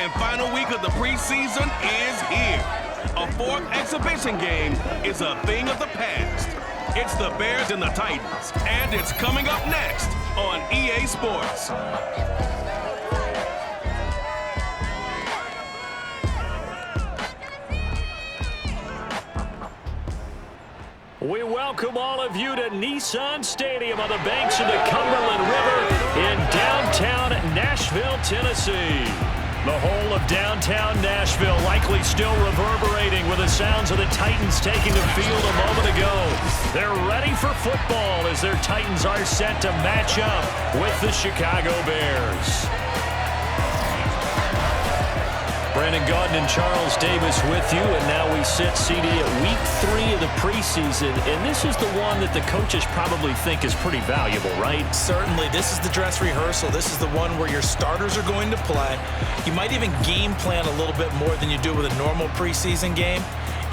and final week of the preseason is here. A fourth exhibition game is a thing of the past. It's the Bears and the Titans, and it's coming up next on EA Sports. We welcome all of you to Nissan Stadium on the banks of the Cumberland River in downtown Nashville, Tennessee. The whole of downtown Nashville likely still reverberating with the sounds of the Titans taking the field a moment ago. They're ready for football as their Titans are set to match up with the Chicago Bears. Brandon Gaudin and Charles Davis with you, and now we sit CD at week 3 of the preseason, and this is the one that the coaches probably think is pretty valuable, right? Certainly. This is the dress rehearsal. This is the one where your starters are going to play. You might even game plan a little bit more than you do with a normal preseason game,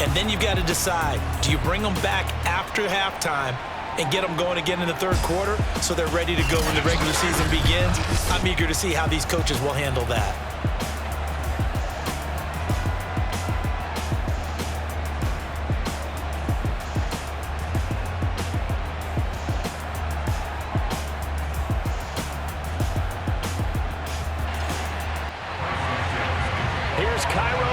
and then you've got to decide, do you bring them back after halftime and get them going again in the third quarter so they're ready to go when the regular season begins? I'm eager to see how these coaches will handle that.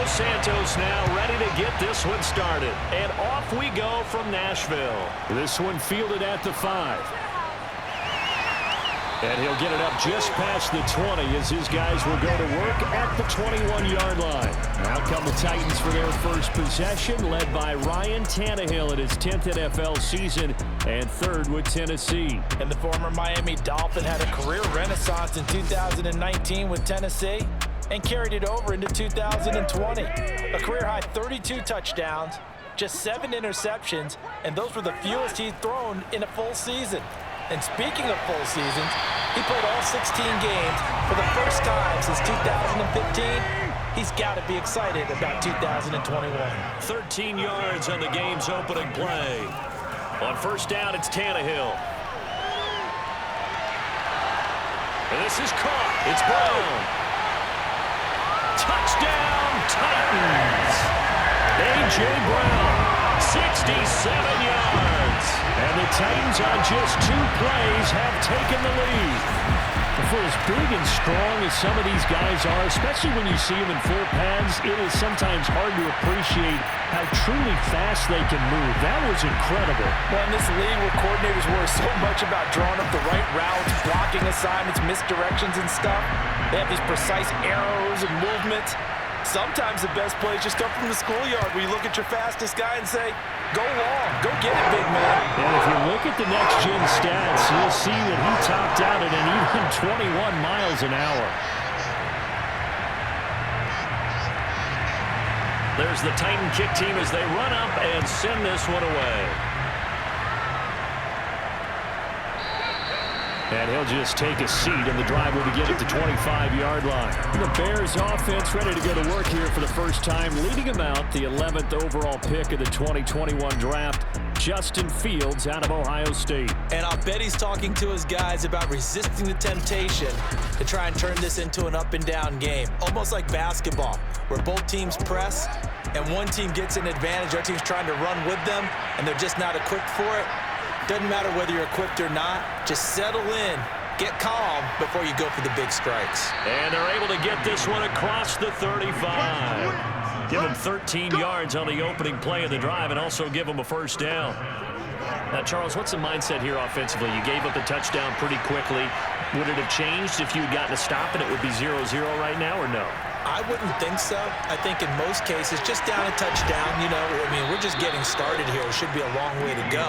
Santos now ready to get this one started. And off we go from Nashville. This one fielded at the 5. And he'll get it up just past the 20 as his guys will go to work at the 21-yard line. Now come the Titans for their first possession, led by Ryan Tannehill at his 10th NFL season and 3rd with Tennessee. And the former Miami Dolphin had a career renaissance in 2019 with Tennessee and carried it over into 2020. A career-high 32 touchdowns, just 7 interceptions, and those were the fewest he'd thrown in a full season. And speaking of full seasons, he played all 16 games for the first time since 2015. He's got to be excited about 2021. 13 yards on the game's opening play. On first down, it's Tannehill. And this is caught. It's Brown. Touchdown, Titans! A.J. Brown, 67 yards. And the Titans on just 2 plays have taken the lead. For as big and strong as some of these guys are, especially when you see them in full pads, it is sometimes hard to appreciate how truly fast they can move. That was incredible. Well, in this league where coordinators worry so much about drawing up the right routes, blocking assignments, misdirections and stuff, they have these precise arrows and movements. Sometimes the best plays just come from the schoolyard where you look at your fastest guy and say, go long, go get it, big man. And if you look at the next-gen stats, you'll see that he topped out at an even 21 miles an hour. There's the Titan kick team as they run up and send this one away. And he'll just take a seat, and the drive will begin at the 25-yard line. The Bears offense ready to go to work here for the first time, leading them out, the 11th overall pick of the 2021 draft, Justin Fields out of Ohio State. And I'll bet he's talking to his guys about resisting the temptation to try and turn this into an up-and-down game, almost like basketball, where both teams press, and one team gets an advantage, our team's trying to run with them, and they're just not equipped for it. Doesn't matter whether you're equipped or not. Just settle in, get calm before you go for the big strikes. And they're able to get this one across the 35. Give them 13 yards on the opening play of the drive and also give them a first down. Now, Charles, what's the mindset here offensively? You gave up the touchdown pretty quickly. Would it have changed if you had gotten a stop and it would be 0-0 right now, or no? I wouldn't think so. I think in most cases, just down a touchdown, you know, I mean, we're just getting started here. It should be a long way to go.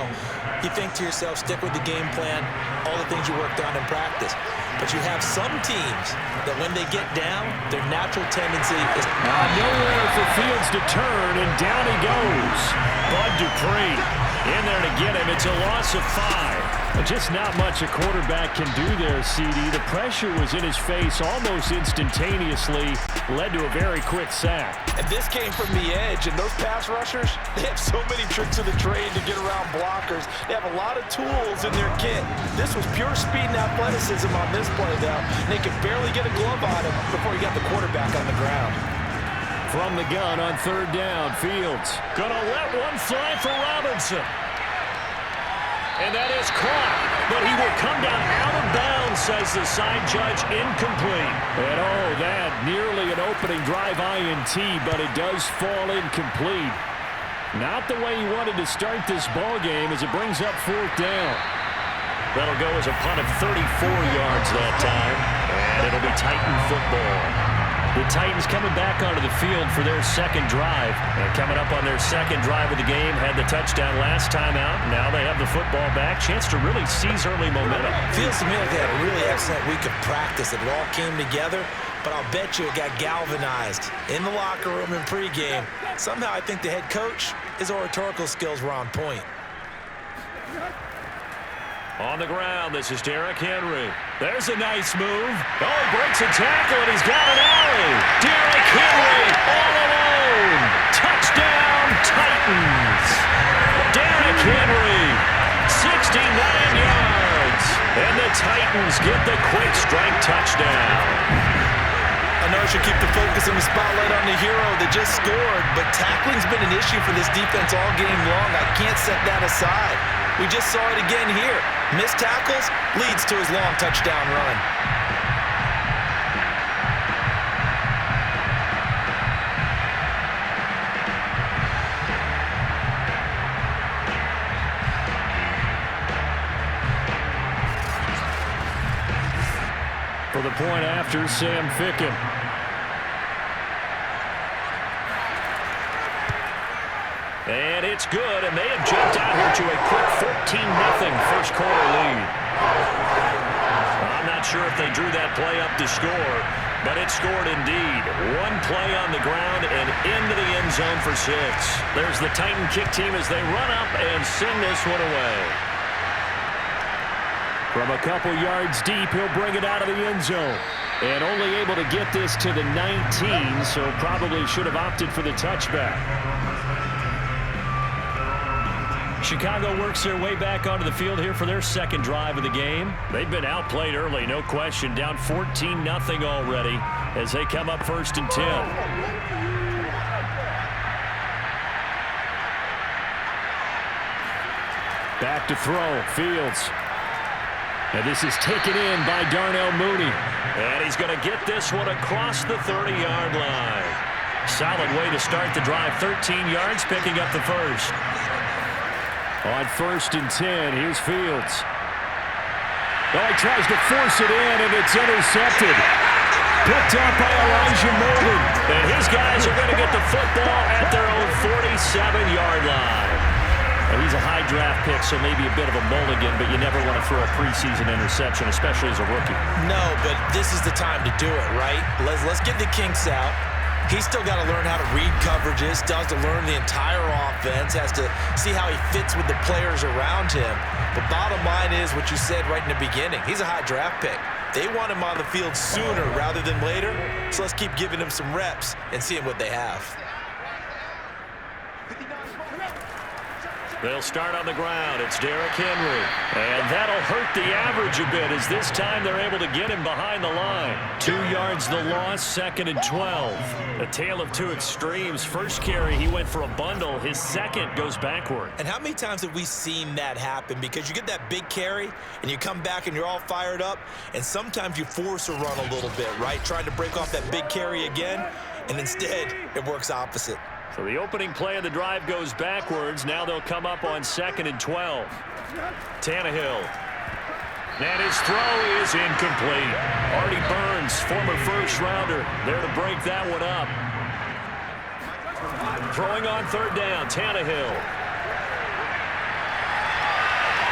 You think to yourself, stick with the game plan, all the things you worked on in practice. But you have some teams that when they get down, their natural tendency is nowhere for Fields to turn, and down he goes. Bud Dupree. In there to get him. It's a loss of 5. Just not much a quarterback can do there, CD. The pressure was in his face almost instantaneously. Led to a very quick sack. And this came from the edge, and those pass rushers, they have so many tricks of the trade to get around blockers. They have a lot of tools in their kit. This was pure speed and athleticism on this play, though. And they could barely get a glove on him before he got the quarterback on the ground. From the gun on 3rd down, Fields gonna let one fly for Robinson. And that is caught, but he will come down out of bounds, says the side judge, incomplete. And oh, that nearly an opening drive INT, but it does fall incomplete. Not the way he wanted to start this ball game as it brings up 4th down. That'll go as a punt of 34 yards that time, and it'll be Titan football. The Titans coming back onto the field for their 2nd drive. And coming up on their 2nd drive of the game, had the touchdown last time out. Now they have the football back. Chance to really seize early momentum. Feels to me like they had a really excellent week of practice. It all came together, but I'll bet you it got galvanized in the locker room in pregame. Somehow I think the head coach, his oratorical skills were on point. On the ground, this is Derrick Henry. There's a nice move. Oh, he breaks a tackle, and he's got an alley. Derrick Henry all alone. Touchdown, Titans. Derrick Henry, 69 yards. And the Titans get the quick strike touchdown. I know I should keep the focus and the spotlight on the hero that just scored, but tackling's been an issue for this defense all game long. I can't set that aside. We just saw it again here. Missed tackles leads to his long touchdown run. For the point after, Sam Ficken. And it's good, and they have jumped out here to a quick 14-0 first quarter lead. I'm not sure if they drew that play up to score, but it scored indeed. One play on the ground and into the end zone for 6. There's the Titan kick team as they run up and send this one away. From a couple yards deep, he'll bring it out of the end zone. And only able to get this to the 19, so probably should have opted for the touchback. Chicago works their way back onto the field here for their 2nd drive of the game. They've been outplayed early, no question. Down 14-0 already as they come up 1st and 10. Back to throw, Fields. And this is taken in by Darnell Mooney. And he's going to get this one across the 30-yard line. Solid way to start the drive. 13 yards, picking up the first. On 1st and 10, here's Fields. Oh, he tries to force it in, and it's intercepted. Picked up by Elijah Molden. And his guys are going to get the football at their own 47-yard line. Well, he's a high draft pick, so maybe a bit of a mulligan, but you never want to throw a preseason interception, especially as a rookie. No, but this is the time to do it, right? Let's get the kinks out. He's still got to learn how to read coverages, still has to learn the entire offense, has to see how he fits with the players around him. But bottom line is what you said right in the beginning. He's a high draft pick. They want him on the field sooner rather than later, so let's keep giving him some reps and seeing what they have. They'll start on the ground. It's Derrick Henry. And that'll hurt the average a bit as this time they're able to get him behind the line. 2 yards the loss, 2nd and 12. A tale of two extremes. First carry, he went for a bundle. His second goes backward. And how many times have we seen that happen? Because you get that big carry, and you come back and you're all fired up, and sometimes you force a run a little bit, right? Trying to break off that big carry again, and instead it works opposite. So the opening play of the drive goes backwards. Now they'll come up on 2nd and 12. Tannehill. And his throw is incomplete. Artie Burns, former first-rounder, there to break that one up. Throwing on 3rd down, Tannehill.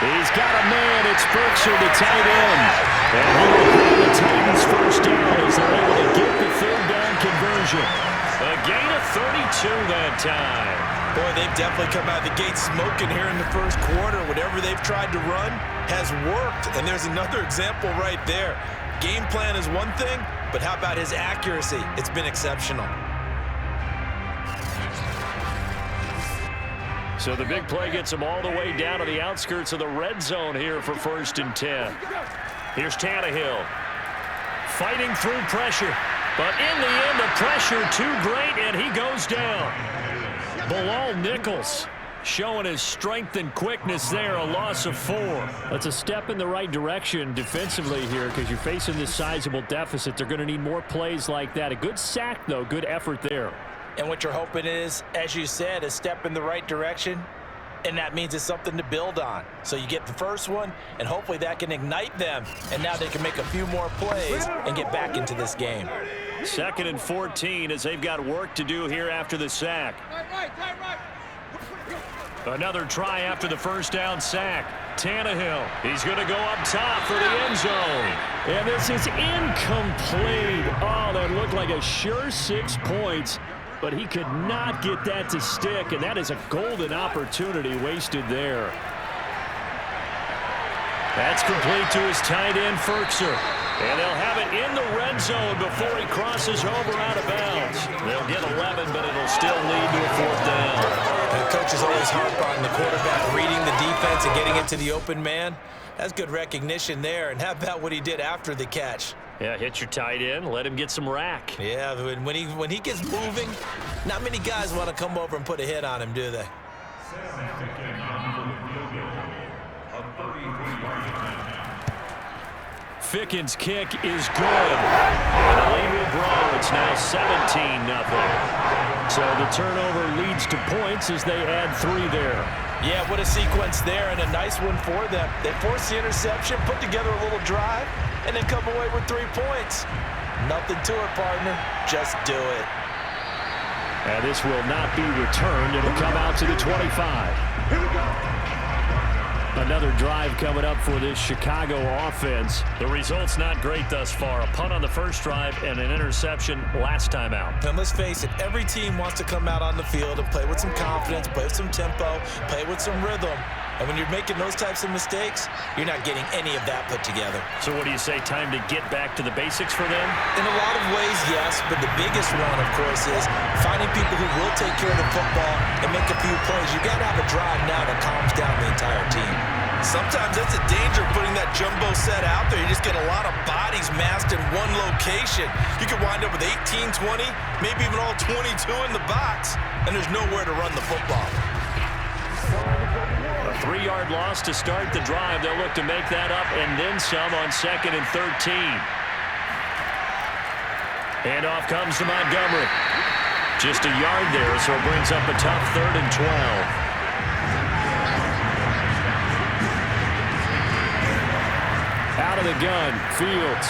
He's got a man. It's Berkshire, the tight end. And he will have the Titans first down as they're able to get the 3rd down conversion. A gain of 32 that time. Boy, they've definitely come out of the gate smoking here in the first quarter. Whatever they've tried to run has worked, and there's another example right there. Game plan is one thing, but how about his accuracy? It's been exceptional. So the big play gets him all the way down to the outskirts of the red zone here for 1st and 10. Here's Tannehill. Fighting through pressure. But in the end, the pressure too great, and he goes down. Bilal Nichols showing his strength and quickness there, a loss of 4. That's a step in the right direction defensively here because you're facing this sizable deficit. They're going to need more plays like that. A good sack, though. Good effort there. And what you're hoping is, as you said, a step in the right direction, and that means it's something to build on. So you get the first one, and hopefully that can ignite them, and now they can make a few more plays and get back into this game. 2nd and 14 as they've got work to do here after the sack. Another try after the first down sack. Tannehill, he's going to go up top for the end zone. And this is incomplete. Oh, that looked like a sure 6 points. But he could not get that to stick, and that is a golden opportunity wasted there. That's complete to his tight end, Ferkser. And they'll have it in the red zone before he crosses over out of bounds. They'll get 11, but it'll still lead to a 4th down. And coaches always harp on the quarterback reading the defense and getting into the open man. That's good recognition there. And how about what he did after the catch? Yeah, hit your tight end, let him get some rack. Yeah, when he gets moving, not many guys want to come over and put a hit on him, do they? Ficken's kick is good. And the lead will grow. It's now 17-0. So the turnover leads to points as they add 3 there. Yeah, what a sequence there, and a nice one for them. They force the interception, put together a little drive, and then come away with 3 points. Nothing to it, partner. Just do it. And this will not be returned. It'll come out to the 25. Here we go. Another drive coming up for this Chicago offense. The result's not great thus far. A punt on the first drive and an interception last time out. And let's face it, every team wants to come out on the field and play with some confidence, play with some tempo, play with some rhythm. And when you're making those types of mistakes, you're not getting any of that put together. So what do you say, time to get back to the basics for them? In a lot of ways, yes, but the biggest one, of course, is finding people who will take care of the football and make a few plays. You got to have a drive now that calms down the entire team. Sometimes that's a danger putting that jumbo set out there. You just get a lot of bodies massed in one location. You could wind up with 18, 20, maybe even all 22 in the box, and there's nowhere to run the football. A 3-yard loss to start the drive. They'll look to make that up and then some on 2nd and 13. Handoff comes to Montgomery. Just a yard there, so it brings up a tough 3rd and 12. Out of the gun, Fields.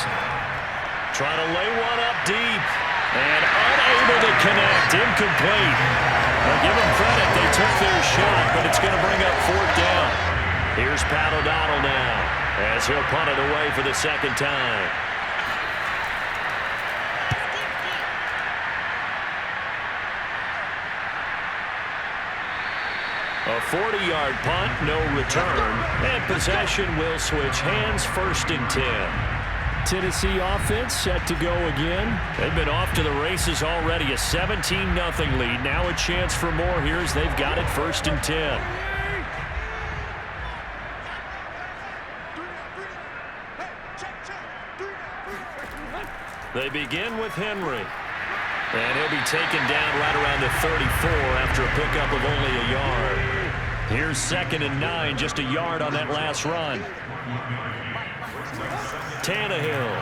Trying to lay one up deep. And unable to connect. Incomplete. Well, give them credit. They took their shot, but it's going to bring up 4th down. Here's Pat O'Donnell now as he'll punt it away for the 2nd time. A 40-yard punt, no return, and possession will switch hands, 1st and 10. Tennessee offense set to go again. They've been off to the races already, a 17-0 lead. Now a chance for more here as they've got it 1st and 10. They begin with Henry. And he'll be taken down right around the 34 after a pickup of only a yard. Here's 2nd and 9, just a yard on that last run. Tannehill.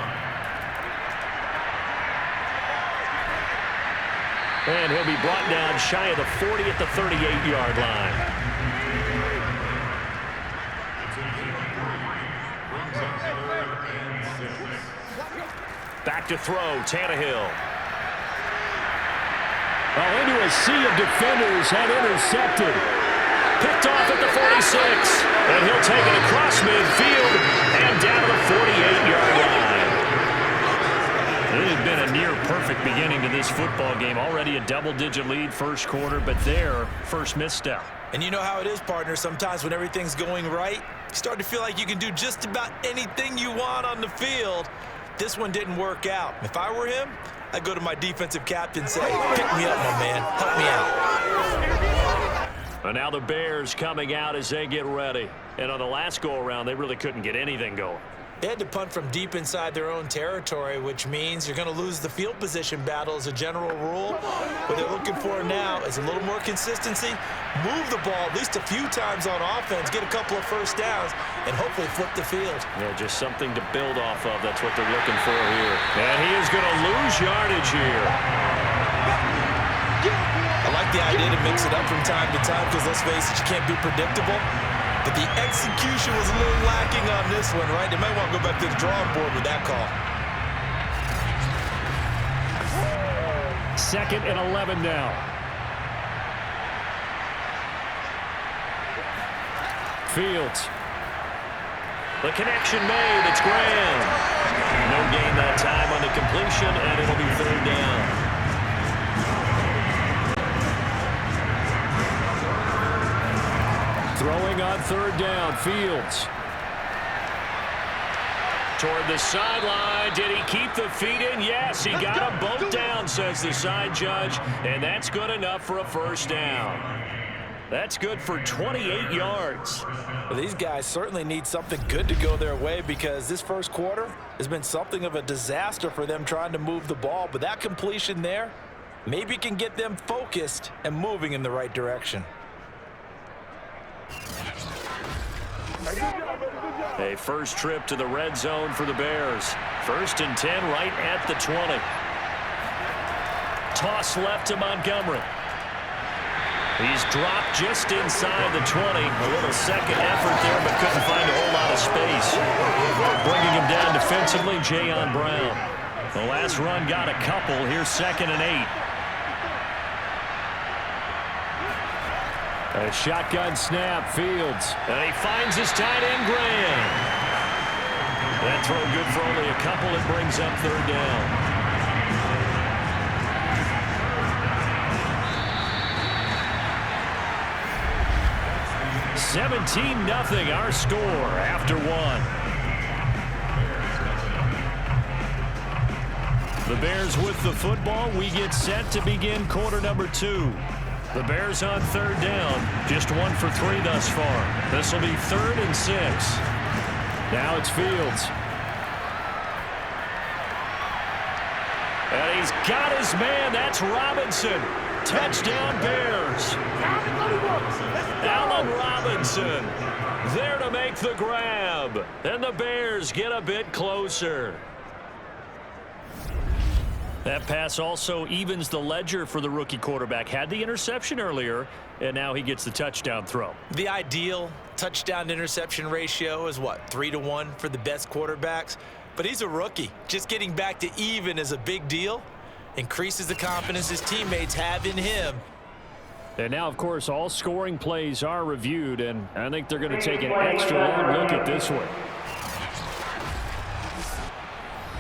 And he'll be brought down shy of the 40 at the 38-yard line. Back to throw, Tannehill. Well, into a sea of defenders and intercepted. Picked off at the 46. And he'll take it across midfield and down to the 48-yard line. It has been a near perfect beginning to this football game. Already a double-digit lead first quarter, but their first misstep. And you know how it is, partner. Sometimes when everything's going right, you start to feel like you can do just about anything you want on the field. This one didn't work out. If I were him, I'd go to my defensive captain and say, pick me up, my man. Help me out. And now the Bears coming out as they get ready. And on the last go-around, they really couldn't get anything going. They had to punt from deep inside their own territory, which means you're going to lose the field position battle as a general rule. What they're looking for now is a little more consistency, move the ball at least a few times on offense, get a couple of first downs, and hopefully flip the field. Yeah, just something to build off of. That's what they're looking for here. And he is going to lose yardage here. I like the idea to mix it up from time to time because, let's face it, you can't be predictable. But the execution was a little lacking on this one, right? They might want to go back to the drawing board with that call. 2nd and 11 now. Fields. The connection made. It's Graham. No gain that time on the completion, and it'll be 3rd down. Throwing on 3rd down, Fields. Toward the sideline. Did he keep the feet in? Yes, he got them both down, says the side judge. And that's good enough for a 1st down. That's good for 28 yards. Well, these guys certainly need something good to go their way because this first quarter has been something of a disaster for them trying to move the ball. But that completion there maybe can get them focused and moving in the right direction. A first trip to the red zone for the Bears. 1st and 10 right at the 20. Toss left to Montgomery. He's dropped just inside the 20. A little second effort there, but couldn't find a whole lot of space. Bringing him down defensively, Jayon Brown. The last run got a couple. Here's 2nd and 8. A shotgun snap, Fields. And he finds his tight end, Graham. That throw good for only a couple. It brings up 3rd down. (17-0) our score after 1. The Bears with the football. We get set to begin quarter number 2. The Bears on 3rd down. Just 1 for 3 thus far. This will be 3rd and 6. Now it's Fields. And he's got his man. That's Robinson. Touchdown Bears. Allen Robinson there to make the grab. And the Bears get a bit closer. That pass also evens the ledger for the rookie quarterback. Had the interception earlier, and now he gets the touchdown throw. The ideal touchdown-interception ratio is, what, 3-to-1 for the best quarterbacks? But he's a rookie. Just getting back to even is a big deal. Increases the confidence his teammates have in him. And now, of course, all scoring plays are reviewed, and I think they're going to take an extra long look at this one.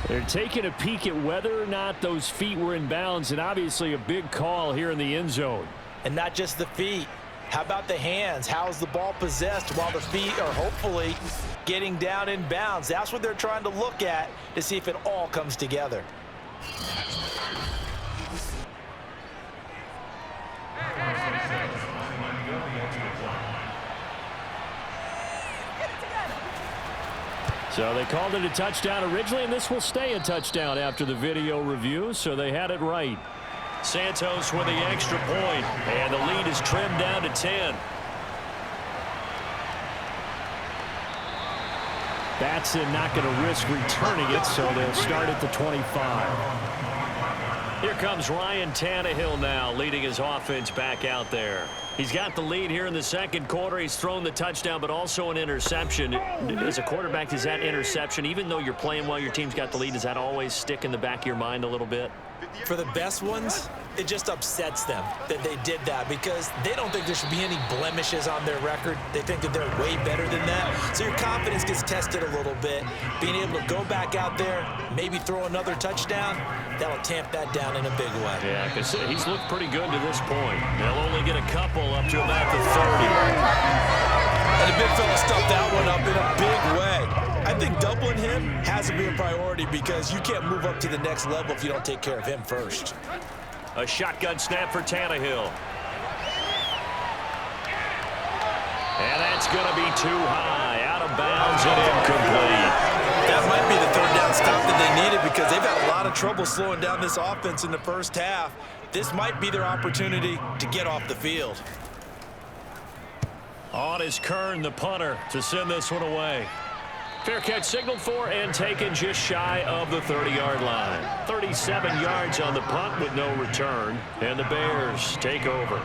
They're taking a peek at whether or not those feet were in bounds, and obviously a big call here in the end zone. And not just the feet. How about the hands? How is the ball possessed while the feet are hopefully getting down in bounds? That's what they're trying to look at to see if it all comes together. So they called it a touchdown originally, and this will stay a touchdown after the video review, so they had it right. Santos with the extra point, and the lead is trimmed down to 10. Batson not going to risk returning it, so they'll start at the 25. Here comes Ryan Tannehill now, leading his offense back out there. He's got the lead here in the second quarter. He's thrown the touchdown, but also an interception. As a quarterback, does that interception, even though you're playing well, your team's got the lead, does that always stick in the back of your mind a little bit? For the best ones, it just upsets them that they did that because they don't think there should be any blemishes on their record. They think that they're way better than that. So your confidence gets tested a little bit. Being able to go back out there, maybe throw another touchdown, that'll tamp that down in a big way. Yeah, because he's looked pretty good to this point. They'll only get a couple up to about the 30. And the big fella stuffed that one up in a big way. I think doubling him has to be a priority because you can't move up to the next level if you don't take care of him first. A shotgun snap for Tannehill. And that's going to be too high. Out of bounds and incomplete. That might be the third down stop that they needed because they've had a lot of trouble slowing down this offense in the first half. This might be their opportunity to get off the field. On is Kern, the punter, to send this one away. Fair catch signaled for and taken just shy of the 30-yard line. 37 yards on the punt with no return, and the Bears take over.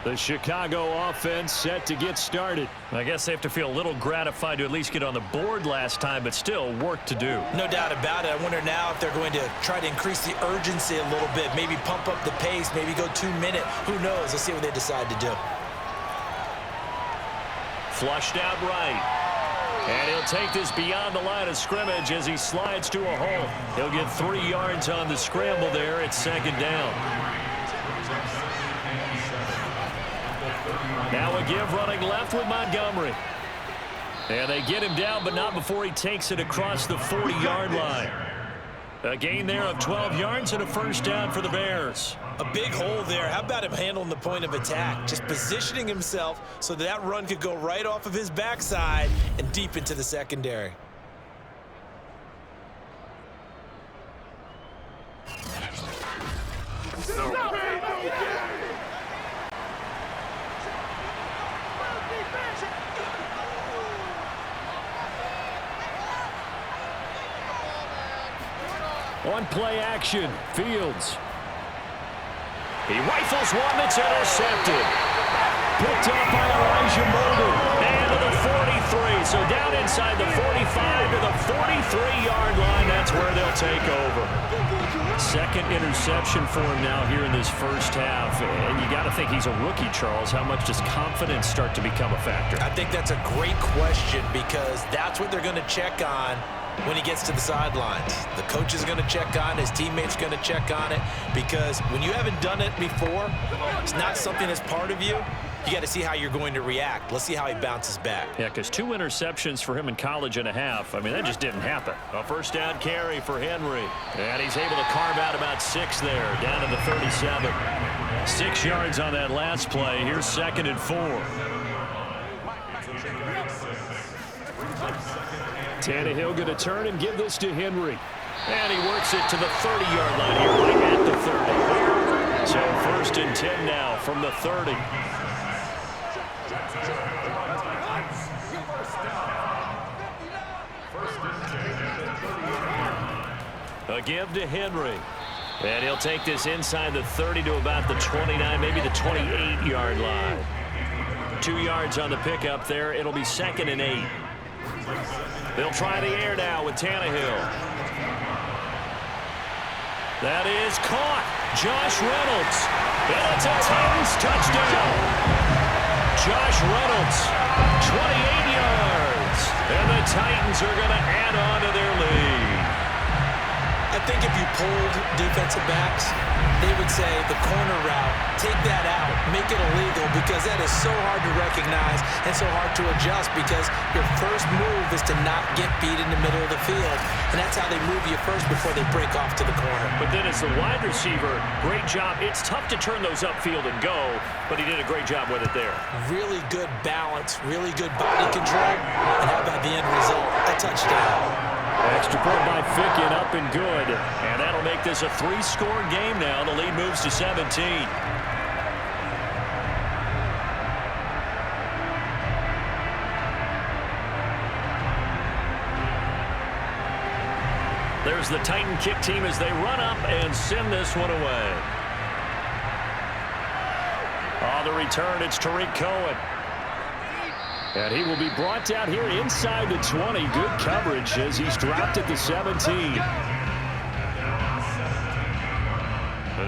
The Chicago offense set to get started. I guess they have to feel a little gratified to at least get on the board last time, but still work to do. No doubt about it. I wonder now if they're going to try to increase the urgency a little bit, maybe pump up the pace, maybe go 2-minute. Who knows? Let's see what they decide to do. Flushed out right. And he'll take this beyond the line of scrimmage as he slides to a hole. He'll get 3 yards on the scramble there. It's second down. Now a give running left with Montgomery. And they get him down, but not before he takes it across the 40-yard line. A gain there of 12 yards and a first down for the Bears. A big hole there. How about him handling the point of attack? Just positioning himself so that run could go right off of his backside and deep into the secondary. On play action, Fields. He rifles one that's intercepted. Picked up by Elijah Molden. And to the 43. So down inside the 45 to the 43-yard line. That's where they'll take over. Second interception for him now here in this first half. And you got to think he's a rookie, Charles. How much does confidence start to become a factor? I think that's a great question because that's what they're going to check on when he gets to the sidelines. The coach is going to check on, his teammates going to check on it, because when you haven't done it before, it's not something that's part of you. You got to see how you're going to react. Let's see how he bounces back. Yeah, because 2 interceptions for him in college and a half. I mean, that just didn't happen. A first down carry for Henry. And he's able to carve out about 6 there, down to the 37. 6 yards on that last play. Here's 2nd and 4. Tannehill going to turn and give this to Henry. And he works it to the 30-yard line here, right at the 30. So 1st and 10 now from the 30. A give to Henry. And he'll take this inside the 30 to about the 29, maybe the 28-yard line. 2 yards on the pickup there. It'll be 2nd and 8. They'll try the air now with Tannehill. That is caught. Josh Reynolds. And it's a Titans touchdown. Josh Reynolds, 28 yards. And the Titans are going to add on to their lead. I think if you polled defensive backs, they would say the corner route, take that out, make it illegal, because that is so hard to recognize and so hard to adjust, because your first move is to not get beat in the middle of the field, and that's how they move you first before they break off to the corner. But then as the wide receiver, great job. It's tough to turn those upfield and go, but he did a great job with it there. Really good balance, really good body control, and how about the end result? A touchdown. Extra point by Ficken, up and good. And that'll make this a 3-score game now. The lead moves to 17. There's the Titan kick team as they run up and send this one away. On the return, it's Tariq Cohen. And he will be brought down here inside the 20. Good coverage as he's dropped at the 17.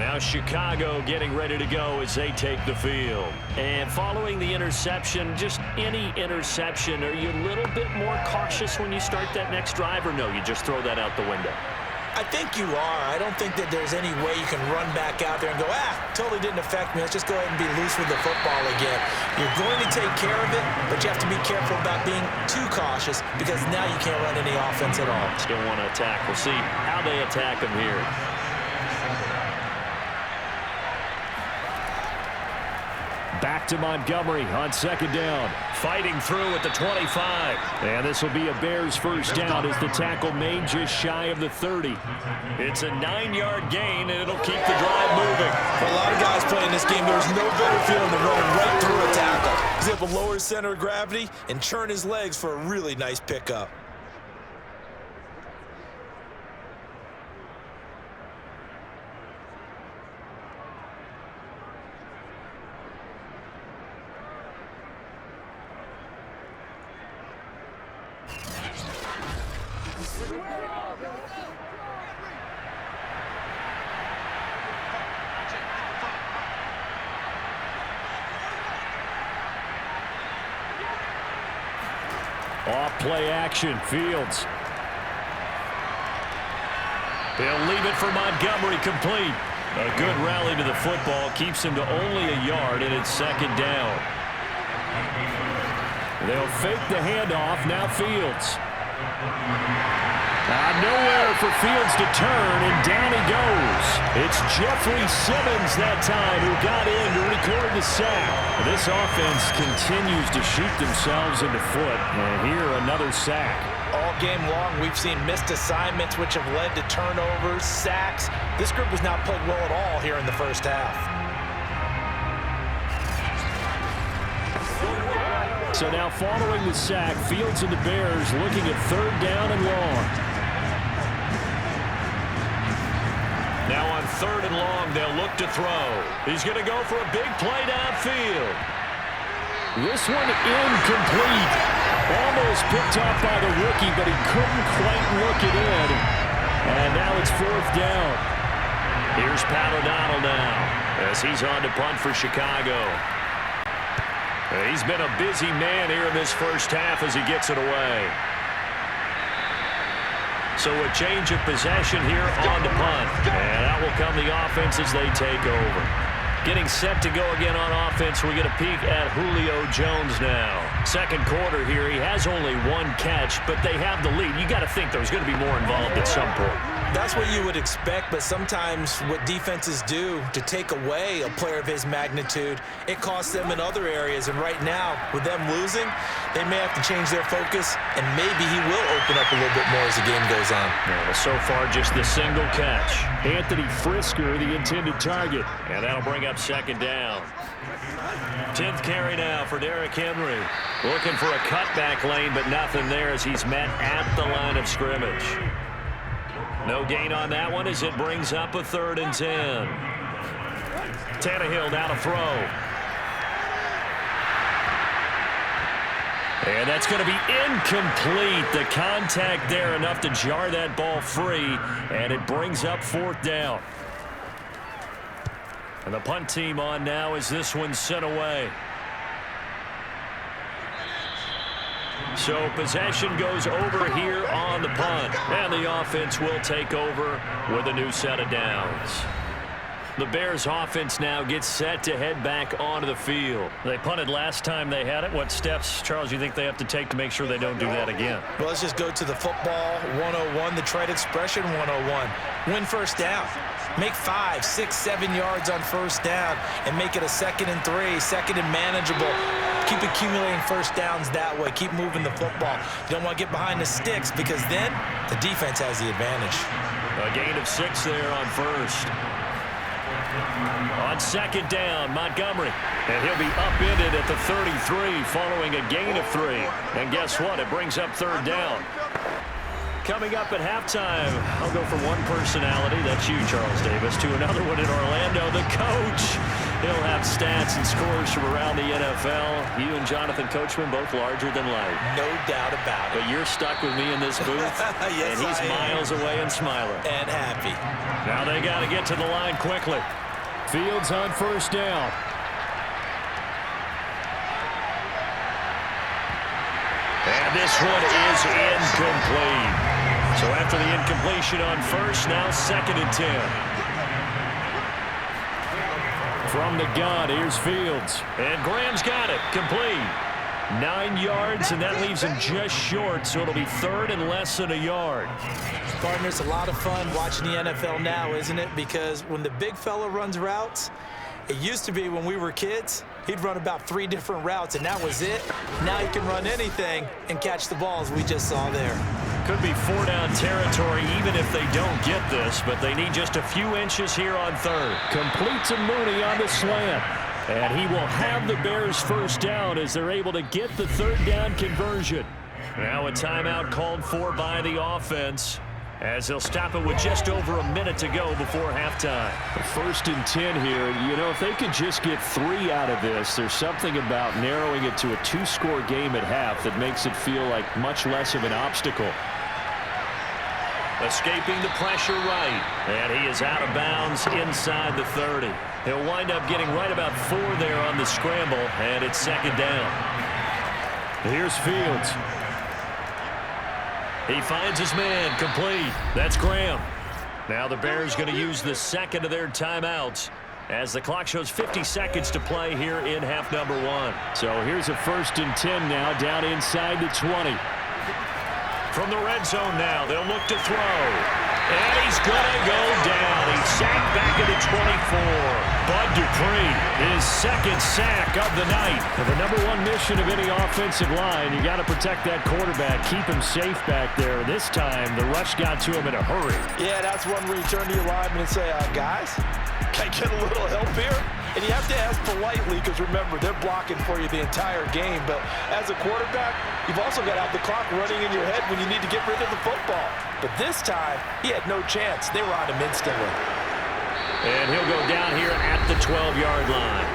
Now Chicago getting ready to go as they take the field. And following the interception, just any interception, are you a little bit more cautious when you start that next drive, or no, you just throw that out the window? I think you are. I don't think that there's any way you can run back out there and go, totally didn't affect me. Let's just go ahead and be loose with the football again. You're going to take care of it, but you have to be careful about being too cautious because now you can't run any offense at all. Still want to attack. We'll see how they attack them here. Back to Montgomery on second down. Fighting through at the 25. And this will be a Bears first down as the tackle made just shy of the 30. It's a 9-yard gain, and it'll keep the drive moving. For a lot of guys playing this game, there's no better feeling than running right through a tackle. He's able to lower his center of gravity and turn his legs for a really nice pickup. Off play action, Fields. They'll leave it for Montgomery, complete. A good rally to the football keeps him to only a yard, and it's second down. They'll fake the handoff, now Fields. Nowhere for Fields to turn, and down he goes. It's Jeffrey Simmons that time who got in to record the sack. This offense continues to shoot themselves in the foot, and here another sack. All game long, we've seen missed assignments which have led to turnovers, sacks. This group has not played well at all here in the first half. So now following the sack, Fields and the Bears looking at third down and long. Now on third and long, they'll look to throw. He's going to go for a big play downfield. This one incomplete. Almost picked off by the rookie, but he couldn't quite look it in. And now it's fourth down. Here's Pat O'Donnell now as he's on to punt for Chicago. He's been a busy man here in this first half as he gets it away. So a change of possession here on the punt. And out will come the offense as they take over. Getting set to go again on offense, we get a peek at Julio Jones now. Second quarter here, he has only one catch, but they have the lead. You got to think there's going to be more involved at some point. That's what you would expect, but sometimes what defenses do to take away a player of his magnitude, it costs them in other areas. And right now, with them losing, they may have to change their focus, and maybe he will open up a little bit more as the game goes on. Yeah, so far, just the single catch. Anthony Frisker, the intended target, and that'll bring up second down. 10th carry now for Derrick Henry. Looking for a cutback lane, but nothing there as he's met at the line of scrimmage. No gain on that one as it brings up a 3rd and 10. Tannehill now to throw. And that's going to be incomplete. The contact there enough to jar that ball free, and it brings up 4th down. And the punt team on now as this one's sent away. So possession goes over here on the punt. And the offense will take over with a new set of downs. The Bears offense now gets set to head back onto the field. They punted last time they had it. What steps, Charles, you think they have to take to make sure they don't do that again? Well, let's just go to the football 101, the trade expression 101. Win first down. Make 5, 6, 7 yards on first down and make it a 2nd and 3, 2nd and manageable. Keep accumulating first downs that way. Keep moving the football. You don't want to get behind the sticks because then the defense has the advantage. A gain of 6 there on first. On second down, Montgomery. And he'll be upended at the 33 following a gain of 3. And guess what? It brings up 3rd down. Coming up at halftime, I'll go from one personality, that's you, Charles Davis, to another one in Orlando, the coach. He'll have stats and scores from around the NFL. You and Jonathan Coachman both larger than life. No doubt about it. But you're stuck with me in this booth, yes, and he's miles away and smiling. And happy. Now they got to get to the line quickly. Fields on first down. And this one is incomplete. So after the incompletion on first, now 2nd and 10. From the gun, here's Fields. And Graham's got it. Complete. 9 yards, and that leaves him just short, so it'll be 3rd and less than a yard. Partners, a lot of fun watching the NFL now, isn't it? Because when the big fella runs routes, it used to be when we were kids, he'd run about 3 different routes, and that was it. Now he can run anything and catch the balls we just saw there. Could be 4-down territory even if they don't get this, but they need just a few inches here on 3rd. Complete to Mooney on the slant. And he will have the Bears first down as they're able to get the 3rd down conversion. Now a timeout called for by the offense, as they'll stop it with just over a minute to go before halftime. 1st and 10 here. You know, if they could just get 3 out of this, there's something about narrowing it to a 2-score game at half that makes it feel like much less of an obstacle. Escaping the pressure right, and he is out of bounds inside the 30. He'll wind up getting right about 4 there on the scramble, and it's 2nd down. Here's Fields. He finds his man, complete. That's Graham. Now the Bears going to use the 2nd of their timeouts as the clock shows 50 seconds to play here in half number 1. So here's a 1st and 10 now, down inside the 20. From the red zone now, they'll look to throw. And he's going to go down. He's sacked back at the 24. Bud Dupree, his 2nd sack of the night. And the #1 mission of any offensive line, you got to protect that quarterback, keep him safe back there. This time, the rush got to him in a hurry. Yeah, that's one where you turn to your lineman and say, guys, can I get a little help here? And you have to ask politely because, remember, they're blocking for you the entire game. But as a quarterback, you've also got to have the clock running in your head when you need to get rid of the football. But this time, he had no chance. They were on him instantly. And he'll go down here at the 12-yard line.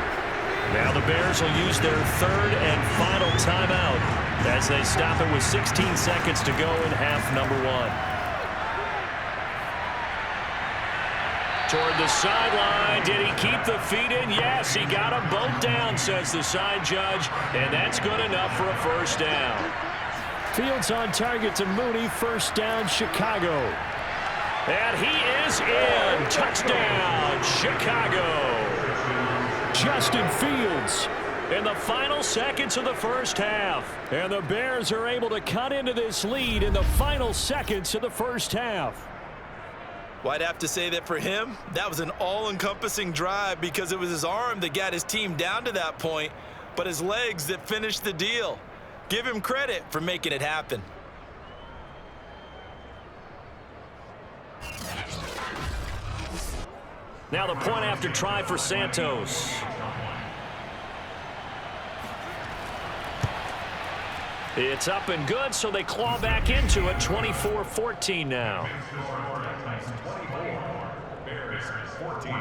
Now the Bears will use their 3rd and final timeout as they stop it with 16 seconds to go in half number 1. Toward the sideline. Did he keep the feet in? Yes, he got them both down, says the side judge, and that's good enough for a 1st down. Fields on target to Mooney. 1st down, Chicago. And he is in. Touchdown, Chicago. Justin Fields in the final seconds of the 1st half. And the Bears are able to cut into this lead in the final seconds of the 1st half. Well, I'd have to say that for him, that was an all-encompassing drive because it was his arm that got his team down to that point, but his legs that finished the deal. Give him credit for making it happen. Now the point after try for Santos. It's up and good, so they claw back into it. 24-14 now. Bears 14.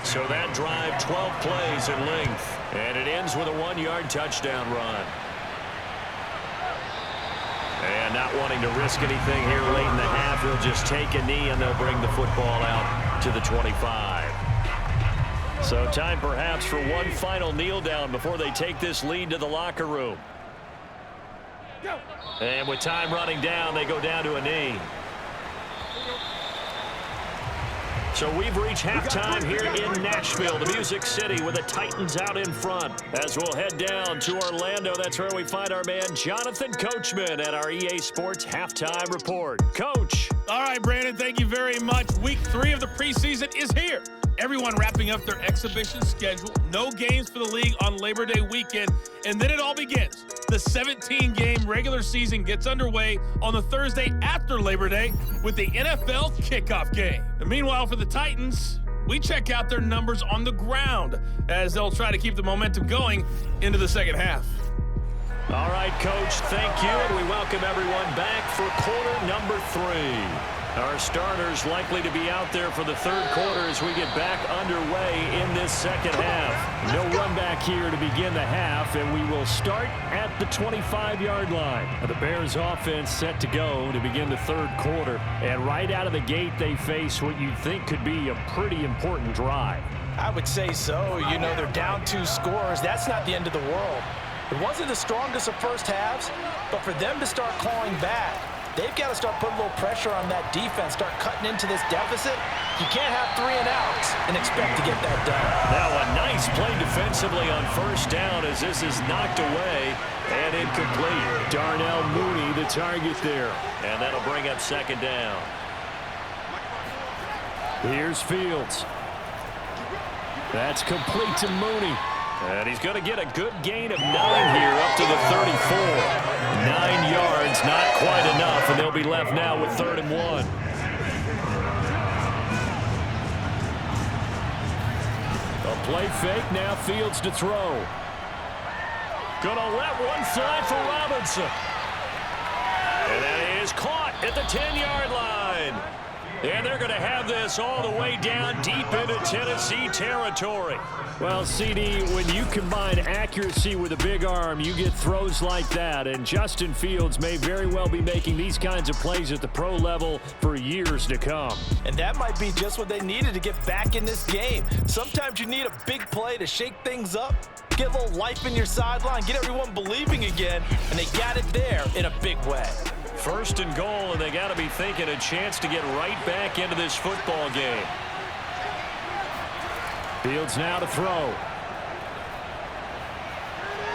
So that drive, 12 plays in length, and it ends with a 1-yard touchdown run. And not wanting to risk anything here late in the half, he'll just take a knee and they'll bring the football out to the 25. So time perhaps for one final kneel down before they take this lead to the locker room. And with time running down, they go down to a knee. So we've reached halftime here in Nashville, the Music City, with the Titans out in front. As we'll head down to Orlando, that's where we find our man Jonathan Coachman at our EA Sports Halftime Report. Coach. All right, Brandon, thank you very much. Week 3 of the preseason is here. Everyone wrapping up their exhibition schedule. No games for the league on Labor Day weekend. And then it all begins. The 17-game regular season gets underway on the Thursday after Labor Day with the NFL kickoff game. And meanwhile, for the Titans, we check out their numbers on the ground as they'll try to keep the momentum going into the second half. All right, Coach, thank you, and we welcome everyone back for quarter number 3. Our starters likely to be out there for the third quarter as we get back underway in this second half. No run back here to begin the half, and we will start at the 25-yard line. The Bears offense set to go to begin the third quarter, and right out of the gate they face what you'd think could be a pretty important drive. I would say so. You know, they're down 2 scores. That's not the end of the world. It wasn't the strongest of first halves, but for them to start clawing back, they've got to start putting a little pressure on that defense, start cutting into this deficit. You can't have 3 and outs and expect to get that done. Now a nice play defensively on first down as this is knocked away and incomplete. Darnell Mooney the target there. And that'll bring up second down. Here's Fields. That's complete to Mooney. And he's going to get a good gain of 9 here up to the 34. 9 yards, not quite enough, and they'll be left now with 3rd and 1. A play fake, now Fields to throw. Gonna let one fly for Robinson. And that is caught at the 10-yard line. And they're going to have this all the way down deep into Tennessee territory. Well, CD, when you combine accuracy with a big arm, you get throws like that. And Justin Fields may very well be making these kinds of plays at the pro level for years to come. And that might be just what they needed to get back in this game. Sometimes you need a big play to shake things up, get a little life in your sideline, get everyone believing again, and they got it there in a big way. 1st and goal, and they got to be thinking a chance to get right back into this football game. Fields now to throw.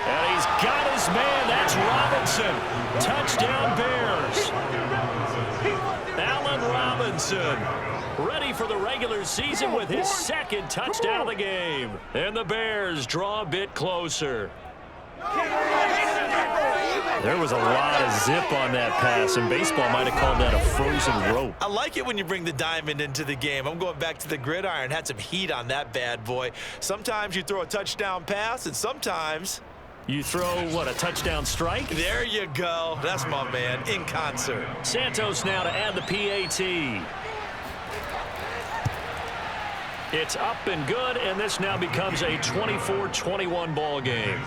And he's got his man. That's Robinson. Touchdown Bears. Allen Robinson ready for the regular season with his 2nd touchdown of the game. And the Bears draw a bit closer. There was a lot of zip on that pass, and baseball might have called that a frozen rope. I like it when you bring the diamond into the game. I'm going back to the gridiron. Had some heat on that bad boy. Sometimes you throw a touchdown pass, and sometimes you throw, what, a touchdown strike? There you go. That's my man, in concert. Santos now to add the PAT. It's up and good, and this now becomes a 24-21 ball game.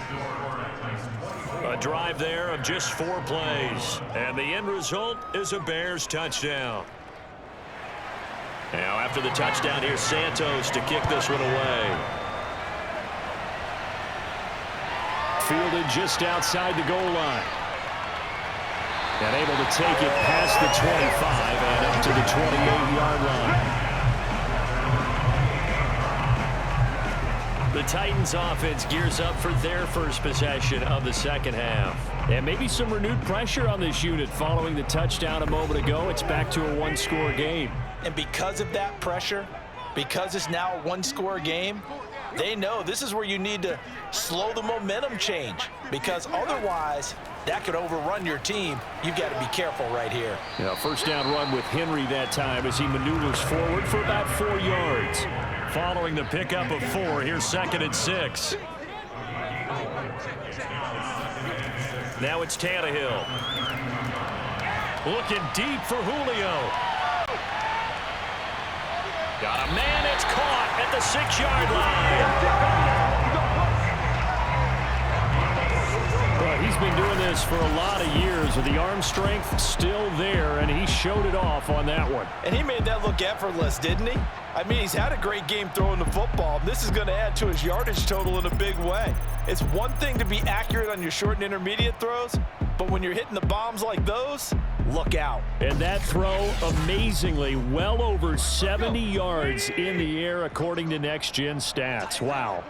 A drive there of just 4 plays. And the end result is a Bears touchdown. Now after the touchdown, here's Santos to kick this one away. Fielded just outside the goal line. And able to take it past the 25 and up to the 28-yard line. The Titans offense gears up for their first possession of the second half. And maybe some renewed pressure on this unit following the touchdown a moment ago. It's back to a 1-score game. And because of that pressure, because it's now a 1-score game, they know this is where you need to slow the momentum change, because otherwise that could overrun your team. You've got to be careful right here. Yeah, first down run with Henry that time as he maneuvers forward for about 4 yards. Following the pickup of 4, here's 2nd and 6. Now it's Tannehill. Looking deep for Julio. Got a man, it's caught at the 6-yard line. Well, he's been doing this for a lot of years with the arm strength still there, and he showed it off on that one. And he made that look effortless, didn't he? I mean, he's had a great game throwing the football. This is going to add to his yardage total in a big way. It's one thing to be accurate on your short and intermediate throws, but when you're hitting the bombs like those, look out. And that throw, amazingly, well over 70 yards in the air according to Next Gen Stats. Wow.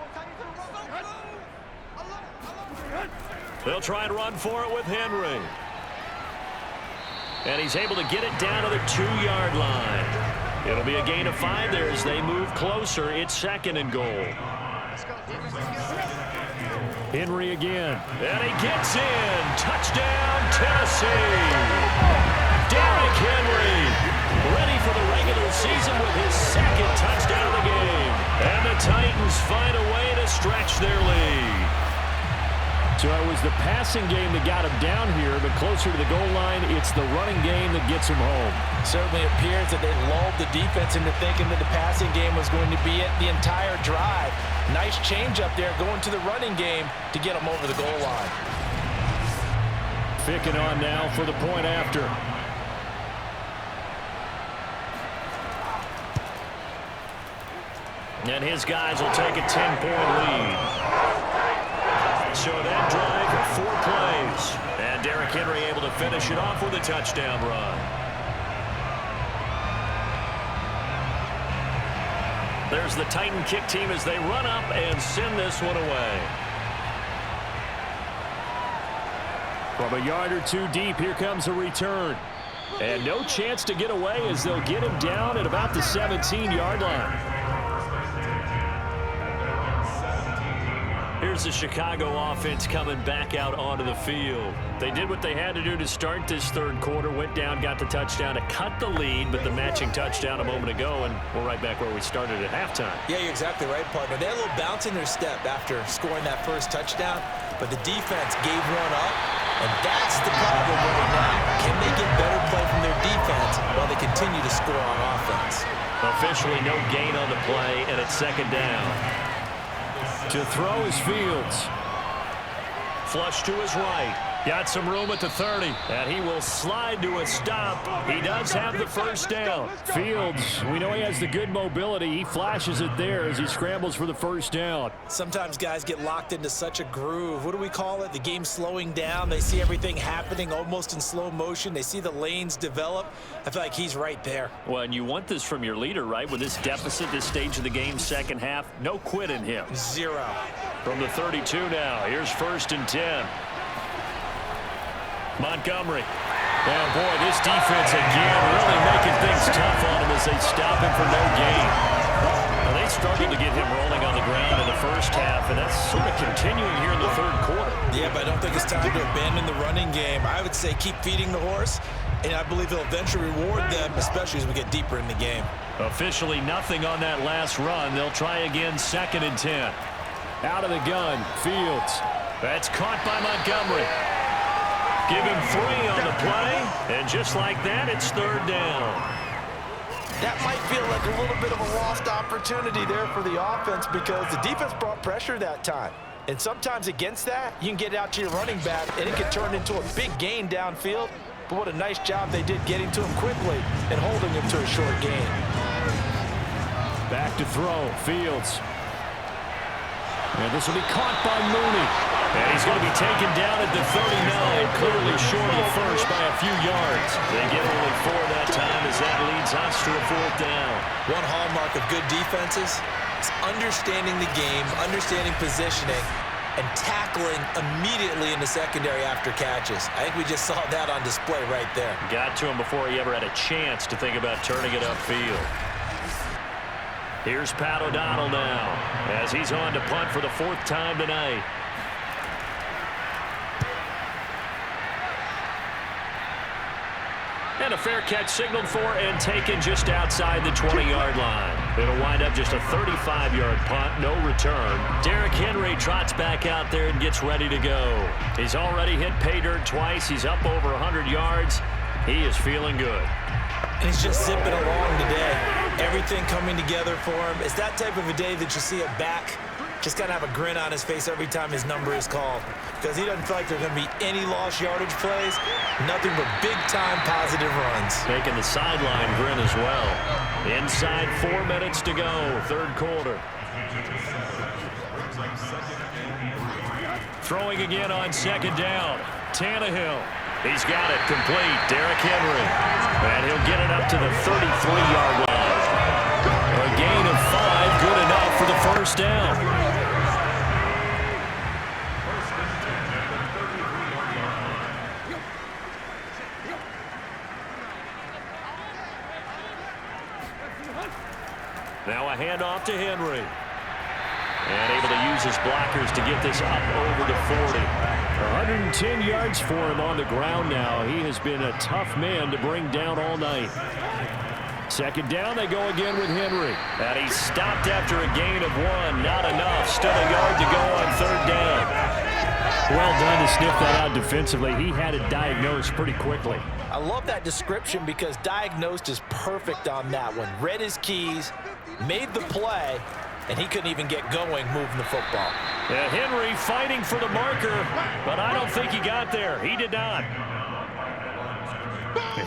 They'll try and run for it with Henry. And he's able to get it down to the 2-yard line. It'll be a gain of 5 there as they move closer. It's 2nd and goal. Henry again. And he gets in. Touchdown, Tennessee. Derrick Henry ready for the regular season with his 2nd touchdown of the game. was the passing game that got him down here, but closer to the goal line, it's the running game that gets him home. Certainly appears that they lulled the defense into thinking that the passing game was going to be it the entire drive. Nice change up there going to the running game to get them over the goal line. Ficking on now for the point after. And his guys will take a 10-point lead. So that drive, 4 plays. And Derrick Henry able to finish it off with a touchdown run. There's the Titan kick team as they run up and send this one away. From a yard or 2 deep, here comes a return. And no chance to get away as they'll get him down at about the 17-yard line. Here's the Chicago offense coming back out onto the field. They did what they had to do to start this third quarter, went down, got the touchdown to cut the lead, but the matching touchdown a moment ago, and we're right back where we started at halftime. Yeah, you're exactly right, partner. They had a little bounce in their step after scoring that first touchdown, but the defense gave one up, and that's the problem right now. Can they get better play from their defense while they continue to score on offense? Officially no gain on the play, and it's second down. To throw is Fields. Flush to his right. Got some room at the 30. And he will slide to a stop. He does have the first down. Fields, we know he has the good mobility. He flashes it there as he scrambles for the first down. Sometimes guys get locked into such a groove. What do we call it? The game slowing down. They see everything happening almost in slow motion. They see the lanes develop. I feel like he's right there. Well, and you want this from your leader, right? With this deficit, this stage of the game, second half, no quit in him. 0. From the 32 now, here's 1st and 10. Montgomery. Oh, boy, this defense again really making things tough on him as they stop him for no gain. Well, they struggled to get him rolling on the ground in the first half, and that's sort of continuing here in the third quarter. Yeah, but I don't think it's time to abandon the running game. I would say keep feeding the horse, and I believe he'll eventually reward them, especially as we get deeper in the game. Officially nothing on that last run. They'll try again, 2nd and 10. Out of the gun, Fields. That's caught by Montgomery. Give him 3 on the play, and just like that, it's 3rd down. That might feel like a little bit of a lost opportunity there for the offense because the defense brought pressure that time. And sometimes against that, you can get out to your running back, and it can turn into a big gain downfield. But what a nice job they did getting to him quickly and holding him to a short gain. Back to throw, Fields. And this will be caught by Mooney. And he's going to be taken down at the 39, clearly short of the first by a few yards. They get only 4 that time as that leads us to a 4th down. One hallmark of good defenses is understanding the game, understanding positioning, and tackling immediately in the secondary after catches. I think we just saw that on display right there. Got to him before he ever had a chance to think about turning it upfield. Here's Pat O'Donnell now as he's on to punt for the 4th time tonight. And a fair catch signaled for and taken just outside the 20-yard line. It'll wind up just a 35-yard punt, no return. Derrick Henry trots back out there and gets ready to go. He's already hit pay dirt twice. He's up over 100 yards. He is feeling good. And he's just zipping along today. Everything coming together for him. It's that type of a day that you see a back just kind of have a grin on his face every time his number is called because he doesn't feel like there's going to be any lost yardage plays, nothing but big-time positive runs. Making the sideline grin as well. Inside 4 minutes to go, third quarter. Throwing again on 2nd down. Tannehill. He's got it complete. Derrick Henry. And he'll get it up to the 33-yard line. A gain of 5, good enough for the first down. Now a handoff to Henry. And able to use his blockers to get this up over to 40. 110 yards for him on the ground now. He has been a tough man to bring down all night. 2nd down, they go again with Henry. And he stopped after a gain of 1. Not enough. Still a yard to go on 3rd down. Well done to sniff that out defensively. He had it diagnosed pretty quickly. I love that description because diagnosed is perfect on that one. Read his keys, made the play, and he couldn't even get going moving the football. Yeah, Henry fighting for the marker, but I don't think he got there. He did not.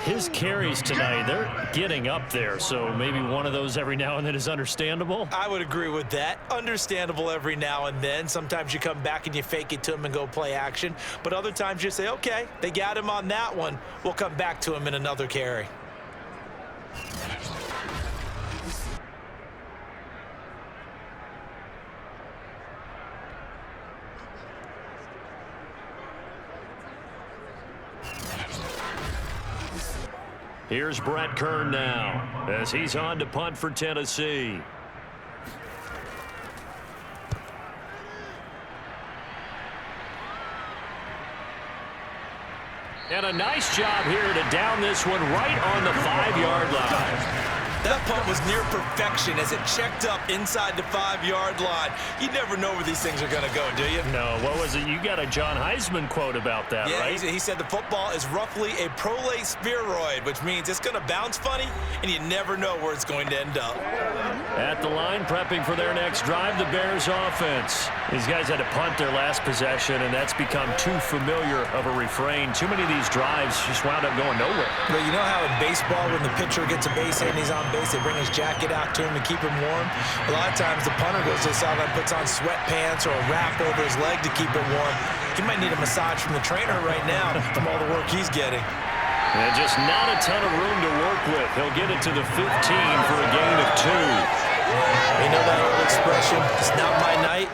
His carries tonight, they're getting up there, so maybe one of those every now and then is understandable. I would agree with that. Understandable every now and then. Sometimes you come back and you fake it to him and go play action, but other times you say, okay, they got him on that one. We'll come back to him in another carry. Here's Brett Kern now as he's on to punt for Tennessee. And a nice job here to down this one right on the 5-yard line. That punt was near perfection as it checked up inside the 5-yard line. You never know where these things are going to go, do you? No, what was it? You got a John Heisman quote about that, yeah, right? He said the football is roughly a prolate spheroid, which means it's going to bounce funny, and you never know where it's going to end up. At the line, prepping for their next drive, the Bears offense. These guys had to punt their last possession, and that's become too familiar of a refrain. Too many of these drives just wound up going nowhere. But you know how in baseball, when the pitcher gets a base hit and he's on base, they bring his jacket out to him to keep him warm? A lot of times the punter goes to the sideline, puts on sweatpants or a wrap over his leg to keep him warm. He might need a massage from the trainer right now from all the work he's getting. And just not a ton of room to work with. He'll get it to the 15 for a gain of 2. You know that old expression, it's not my night?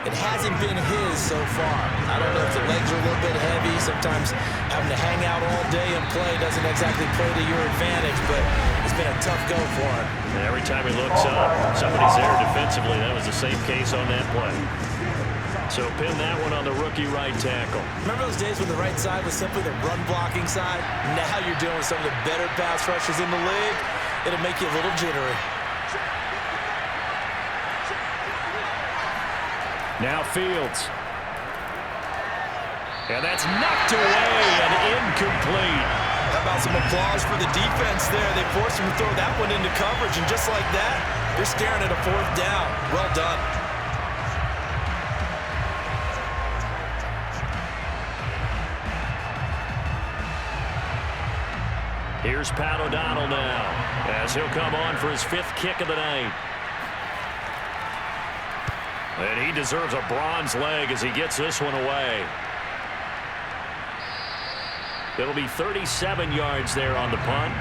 It hasn't been his so far. I don't know if the legs are a little bit heavy. Sometimes having to hang out all day and play doesn't exactly play to your advantage, but it's been a tough go for him. And every time he looks up, somebody's there defensively. That was the same case on that play. So pin that one on the rookie right tackle. Remember those days when the right side was simply the run-blocking side? Now you're dealing with some of the better pass rushers in the league. It'll make you a little jittery. Now Fields. And that's knocked away and incomplete. How about some applause for the defense there? They forced him to throw that one into coverage, and just like that, you're staring at a 4th down. Well done. Here's Pat O'Donnell now as he'll come on for his 5th kick of the night. And he deserves a bronze leg as he gets this one away. It'll be 37 yards there on the punt.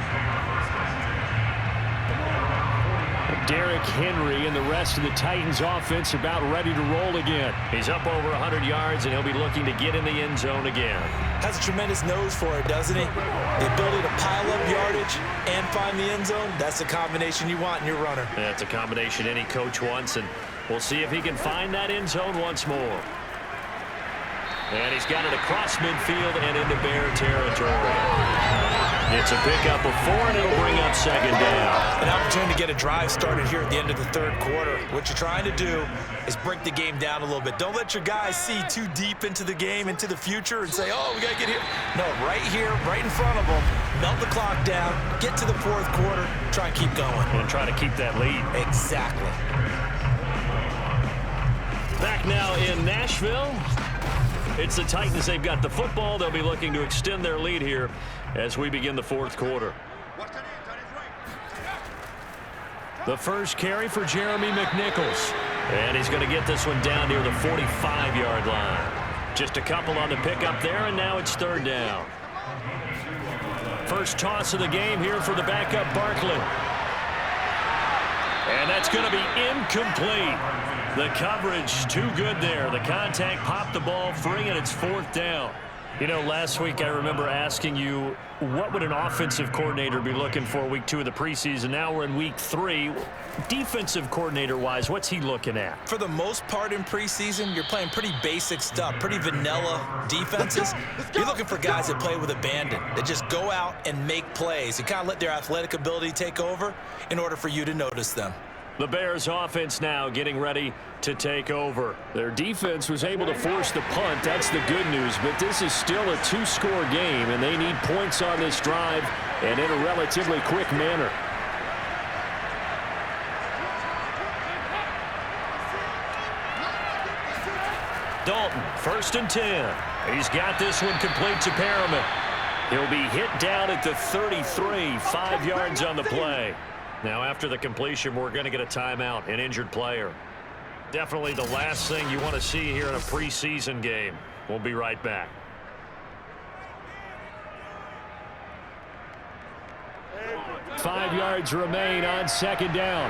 Derrick Henry and the rest of the Titans offense about ready to roll again. He's up over 100 yards, and he'll be looking to get in the end zone again. Has a tremendous nose for it, doesn't he? The ability to pile up yardage and find the end zone, that's the combination you want in your runner. That's a combination any coach wants, and we'll see if he can find that end zone once more. And he's got it across midfield and into Bear territory. It's a pickup of 4, and it'll bring up 2nd down. An opportunity to get a drive started here at the end of the 3rd quarter. What you're trying to do is break the game down a little bit. Don't let your guys see too deep into the game, into the future, and say, oh, we got to get here. No, right here, right in front of them, melt the clock down, get to the 4th quarter, try and keep going. And try to keep that lead. Exactly. Back now in Nashville. It's the Titans. They've got the football. They'll be looking to extend their lead here as we begin the 4th quarter. The first carry for Jeremy McNichols. And he's going to get this one down near the 45-yard line. Just a couple on the pickup there, and now it's 3rd down. First toss of the game here for the backup Barkley. And that's going to be incomplete. The coverage too good there. The contact popped the ball free, and it's 4th down. You know, last week I remember asking you, what would an offensive coordinator be looking for week 2 of the preseason? Now we're in week 3. Defensive coordinator-wise, what's he looking at? For the most part in preseason, you're playing pretty basic stuff, pretty vanilla defenses. You're looking for guys that play with abandon, that just go out and make plays. You kind of let their athletic ability take over in order for you to notice them. The Bears offense now getting ready to take over. Their defense was able to force the punt. That's the good news. But this is still a two-score game, and they need points on this drive and in a relatively quick manner. Dalton, 1st and 10. He's got this one complete to Perriman. He'll be hit down at the 33, 5 yards on the play. Now, after the completion, we're going to get a timeout, an injured player. Definitely the last thing you want to see here in a preseason game. We'll be right back. Five yards remain on 2nd down.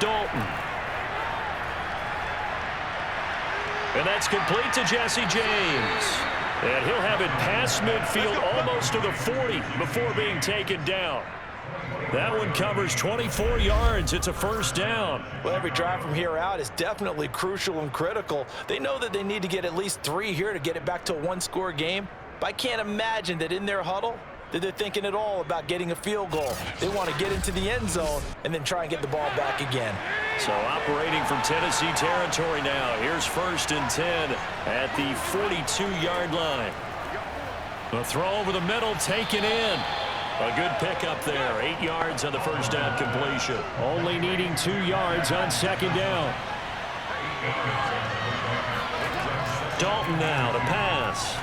Dalton. And that's complete to Jesse James. And he'll have it past midfield almost to the 40 before being taken down. That one covers 24 yards. It's a 1st down. Well, every drive from here out is definitely crucial and critical. They know that they need to get at least 3 here to get it back to a one-score game. But I can't imagine that in their huddle that they're thinking at all about getting a field goal. They want to get into the end zone and then try and get the ball back again. So operating from Tennessee territory now. Here's 1st and 10 at the 42-yard line. The throw over the middle taken in. A good pickup there. 8 yards on the 1st down completion. Only needing 2 yards on 2nd down. Dalton now to pass.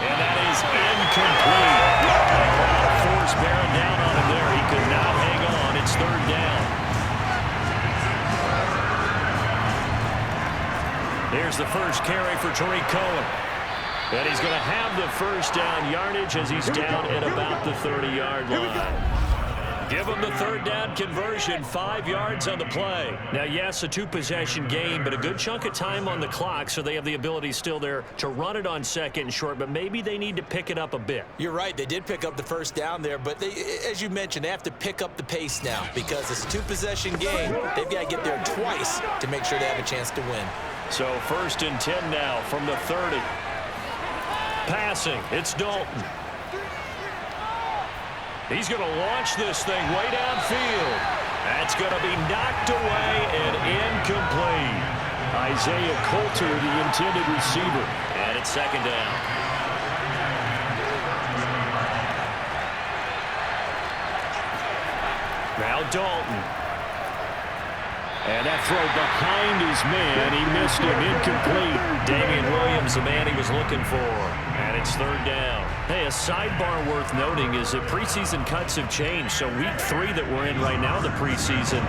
And that is incomplete. Force bearing down on him there. He could not hang on. It's 3rd down. Here's the first carry for Tariq Cohen. And he's going to have the 1st down yardage as he's down at about the 30-yard line. Give him the 3rd down conversion, 5 yards on the play. Now, yes, a 2-possession game, but a good chunk of time on the clock, so they have the ability still there to run it on 2nd and short, but maybe they need to pick it up a bit. You're right. They did pick up the 1st down there, but they, as you mentioned, they have to pick up the pace now because it's a 2-possession game. They've got to get there twice to make sure they have a chance to win. So 1st and 10 now from the 30. Passing, it's Dalton. He's going to launch this thing way downfield. That's going to be knocked away and incomplete. Isaiah Coulter, the intended receiver. And it's 2nd down. Now Dalton. And that throw behind his man. He missed him. Incomplete. Damian Williams, the man he was looking for. And it's 3rd down. Hey, a sidebar worth noting is that preseason cuts have changed. So week 3 that we're in right now, the preseason,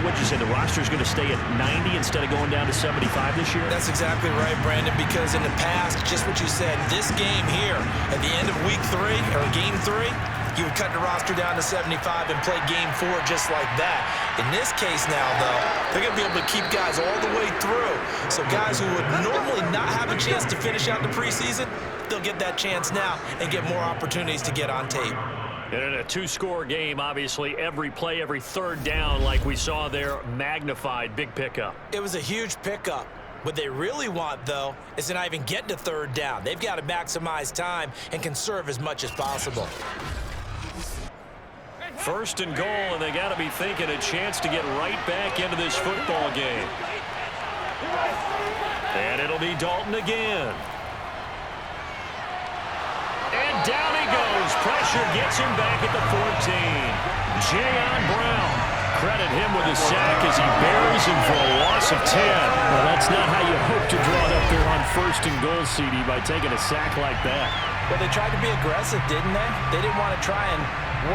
what'd you say, the roster's going to stay at 90 instead of going down to 75 this year? That's exactly right, Brandon, because in the past, just what you said, this game here, at the end of week 3, or game 3, you would cut the roster down to 75 and play game 4 just like that. In this case now, though, they're going to be able to keep guys all the way through. So guys who would normally not have a chance to finish out the preseason, they'll get that chance now and get more opportunities to get on tape. And in a 2-score game, obviously, every play, every 3rd down, like we saw there, magnified, big pickup. It was a huge pickup. What they really want, though, is to not even get to 3rd down. They've got to maximize time and conserve as much as possible. 1st and goal, and they got to be thinking a chance to get right back into this football game. And it'll be Dalton again. And down he goes. Pressure gets him back at the 14. Jayon Brown. Credit him with a sack as he buries him for a loss of 10. Well, that's not how you hope to draw it up there on 1st and goal, CD, by taking a sack like that. Well, they tried to be aggressive, didn't they? They didn't want to try and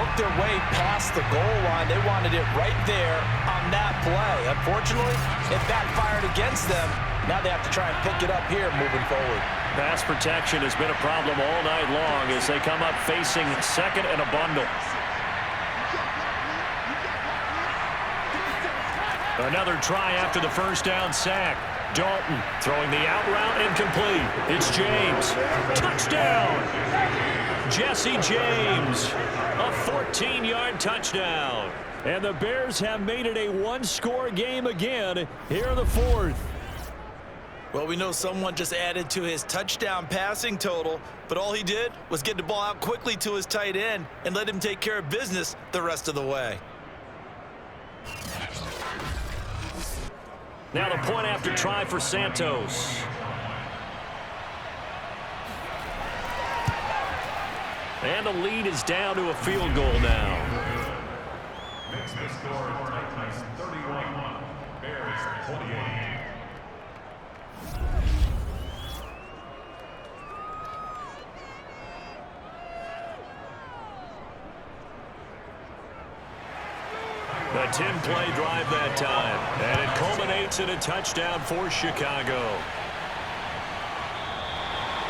work their way past the goal line. They wanted it right there on that play. Unfortunately, it backfired against them. Now they have to try and pick it up here moving forward. Pass protection has been a problem all night long as they come up facing 2nd and a bundle. Another try after the 1st down sack. Dalton throwing the out route incomplete. It's James. Touchdown! Jesse James. A 14-yard touchdown. And the Bears have made it a 1-score game again here in the 4th. Well, we know someone just added to his touchdown passing total, but all he did was get the ball out quickly to his tight end and let him take care of business the rest of the way. Now the point after try for Santos. And the lead is down to a field goal now. Makes the score Titans 31, Bears 28. A 10-play drive that time, and it culminates in a touchdown for Chicago.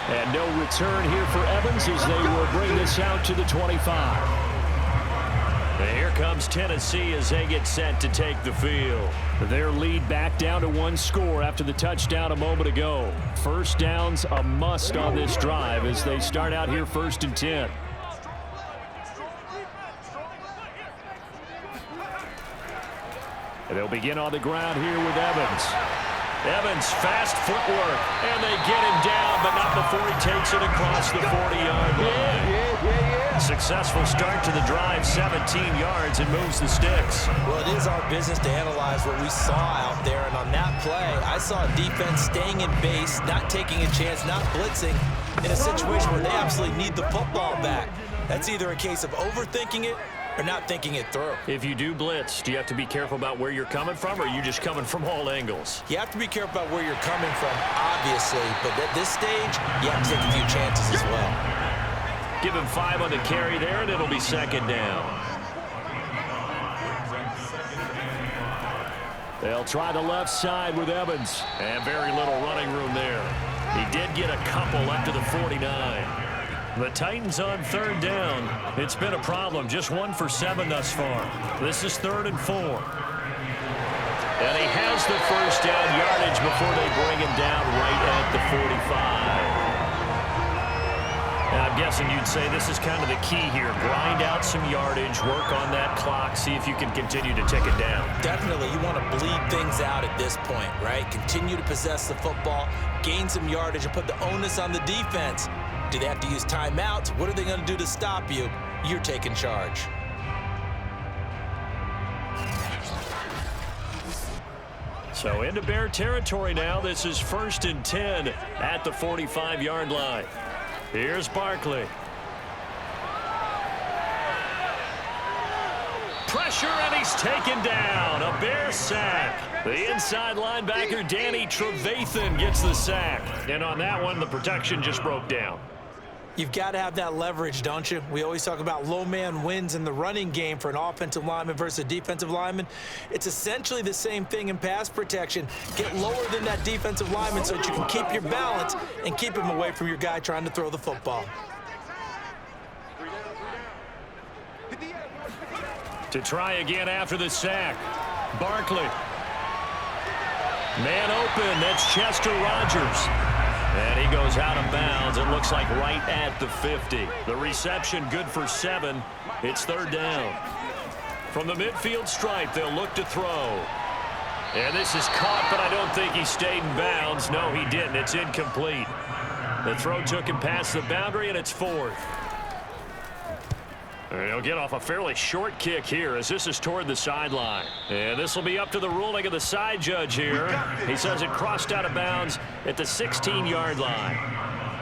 And no return here for Evans as they will bring this out to the 25. And here comes Tennessee as they get set to take the field. Their lead back down to one score after the touchdown a moment ago. First down's a must on this drive as they start out here 1st and 10. And they'll begin on the ground here with Evans. Evans, fast footwork, and they get him down, but not before he takes it across the 40-yard line. Successful start to the drive, 17 yards, and moves the sticks. Well, it is our business to analyze what we saw out there, and on that play, I saw a defense staying in base, not taking a chance, not blitzing, in a situation where they absolutely need the football back. That's either a case of overthinking it or not thinking it through. If you do blitz, do you have to be careful about where you're coming from, or are you just coming from all angles? You have to be careful about where you're coming from, obviously, but at this stage, you have to take a few chances as well. Give him 5 on the carry there, and it'll be 2nd down. They'll try the left side with Evans, and very little running room there. He did get a couple up to the 49. The Titans on 3rd down. It's been a problem. Just 1 for 7 thus far. This is 3rd and 4. And he has the first down yardage before they bring him down right at the 45. And I'm guessing you'd say this is kind of the key here. Grind out some yardage, work on that clock, see if you can continue to tick it down. Definitely. You want to bleed things out at this point, right? Continue to possess the football, gain some yardage, and put the onus on the defense. Do they have to use timeouts? What are they going to do to stop you? You're taking charge. So into Bear territory now. This is 1st and 10 at the 45-yard line. Here's Barkley. Pressure, and he's taken down. A Bear sack. The inside linebacker, Danny Trevathan, gets the sack. And on that one, the protection just broke down. You've got to have that leverage, don't you? We always talk about low man wins in the running game for an offensive lineman versus a defensive lineman. It's essentially the same thing in pass protection. Get lower than that defensive lineman so that you can keep your balance and keep him away from your guy trying to throw the football. To try again after the sack. Barkley. Man open. That's Chester Rogers. And he goes out of bounds. It looks like right at the 50. The reception good for 7. It's 3rd down. From the midfield stripe, they'll look to throw. And this is caught, but I don't think he stayed in bounds. No, he didn't. It's incomplete. The throw took him past the boundary, and it's 4th. And he'll get off a fairly short kick here as this is toward the sideline. And this will be up to the ruling of the side judge here. He says it crossed out of bounds at the 16-yard line.